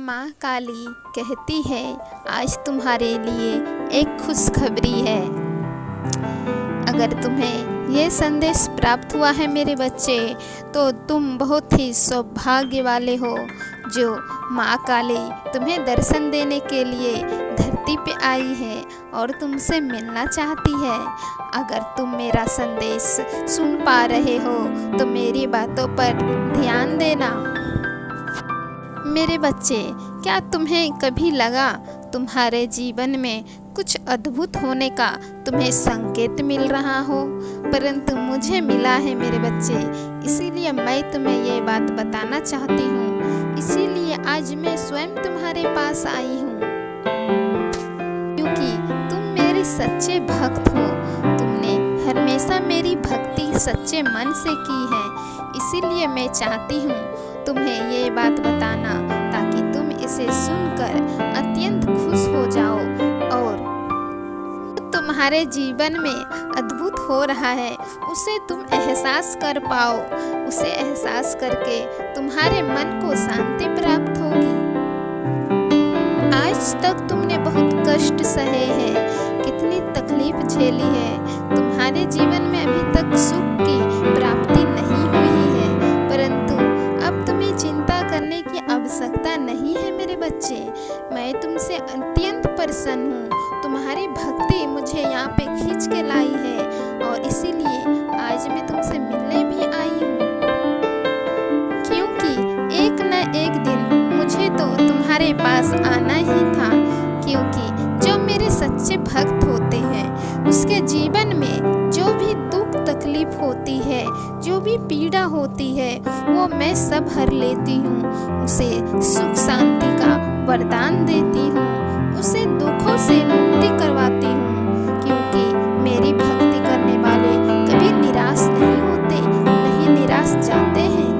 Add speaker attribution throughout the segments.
Speaker 1: माँ काली कहती है, आज तुम्हारे लिए एक खुशखबरी है। अगर तुम्हें ये संदेश प्राप्त हुआ है मेरे बच्चे, तो तुम बहुत ही सौभाग्य वाले हो। जो माँ काली तुम्हें दर्शन देने के लिए धरती पे आई है और तुमसे मिलना चाहती है। अगर तुम मेरा संदेश सुन पा रहे हो तो मेरी बातों पर ध्यान देना। मेरे बच्चे, क्या तुम्हें कभी लगा तुम्हारे जीवन में कुछ अद्भुत होने का तुम्हें संकेत मिल रहा हो? परंतु मुझे मिला है मेरे बच्चे, इसीलिए मैं तुम्हें ये बात बताना चाहती हूँ। इसीलिए आज मैं स्वयं तुम्हारे पास आई हूँ, क्योंकि तुम मेरे सच्चे भक्त हो। तुमने हमेशा मेरी भक्ति सच्चे मन से की है। इसीलिए मैं चाहती हूँ तुम्हें ये बात बताना, ताकि तुम इसे सुनकर अत्यंत खुश हो जाओ और तुम्हारे जीवन में अद्भुत हो रहा है उसे तुम एहसास कर पाओ। उसे एहसास करके तुम्हारे मन को शांति प्राप्त होगी। आज तक तुमने बहुत कष्ट सहे हैं, कितनी तकलीफ झेली है। तुम्हारे जीवन में अभी तक सुख की प्राप्ति नहीं हुई है, परंतु अब तुम्हें चिंता करने की आवश्यकता नहीं है मेरे बच्चे। मैं तुमसे अत्यंत प्रसन्न हूँ। तुम्हारी भक्ति मुझे यहाँ पे खींच के लाई है और इसीलिए आज मैं तुमसे मिलने भी आई हूँ, क्योंकि एक न एक दिन मुझे तो तुम्हारे पास आना ही था। क्योंकि जो मेरे सच्चे भक्त होते हैं उसके जीवन में जो भी दुख तकलीफ होती है, जो भी पीड़ा होती है, वो मैं सब हर लेती हूँ। उसे सुख शांति का वरदान देती हूँ, उसे दुखों से मुक्ति करवाती हूँ। क्योंकि मेरी भक्ति करने वाले कभी निराश नहीं होते, नहीं निराश जाते हैं।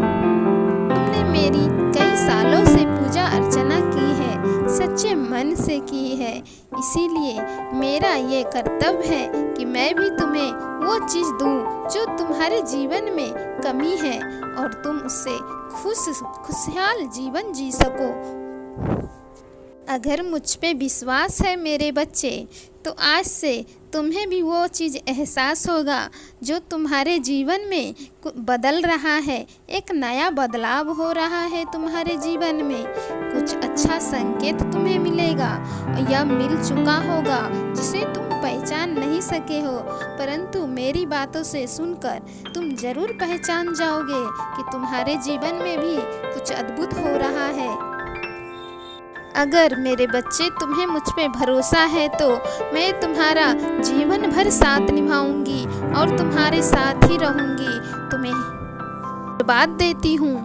Speaker 1: तुमने मेरी कई सालों से पूजा अर्चना की है, सच्चे मन से की है। इसीलिए मेरा ये कर्तव्य है कि मैं भी तुम्हें वो चीज़ दूँ जो तुम्हारे जीवन में कमी है और तुम उससे खुशहाल जीवन जी सको। अगर मुझ पे विश्वास है मेरे बच्चे, तो आज से तुम्हें भी वो चीज़ एहसास होगा जो तुम्हारे जीवन में बदल रहा है। एक नया बदलाव हो रहा है तुम्हारे जीवन में। कुछ अच्छा संकेत तुम्हें मिलेगा या मिल चुका होगा जिसे तुम पहचान नहीं सके हो, परंतु मेरी बातों से सुनकर तुम जरूर पहचान जाओगे कि तुम्हारे जीवन में भी कुछ अद्भुत हो रहा है। अगर मेरे बच्चे तुम्हें मुझ पे भरोसा है तो मैं तुम्हारा जीवन भर साथ निभाऊंगी और तुम्हारे साथ ही रहूंगी। तुम्हें बात देती हूँ।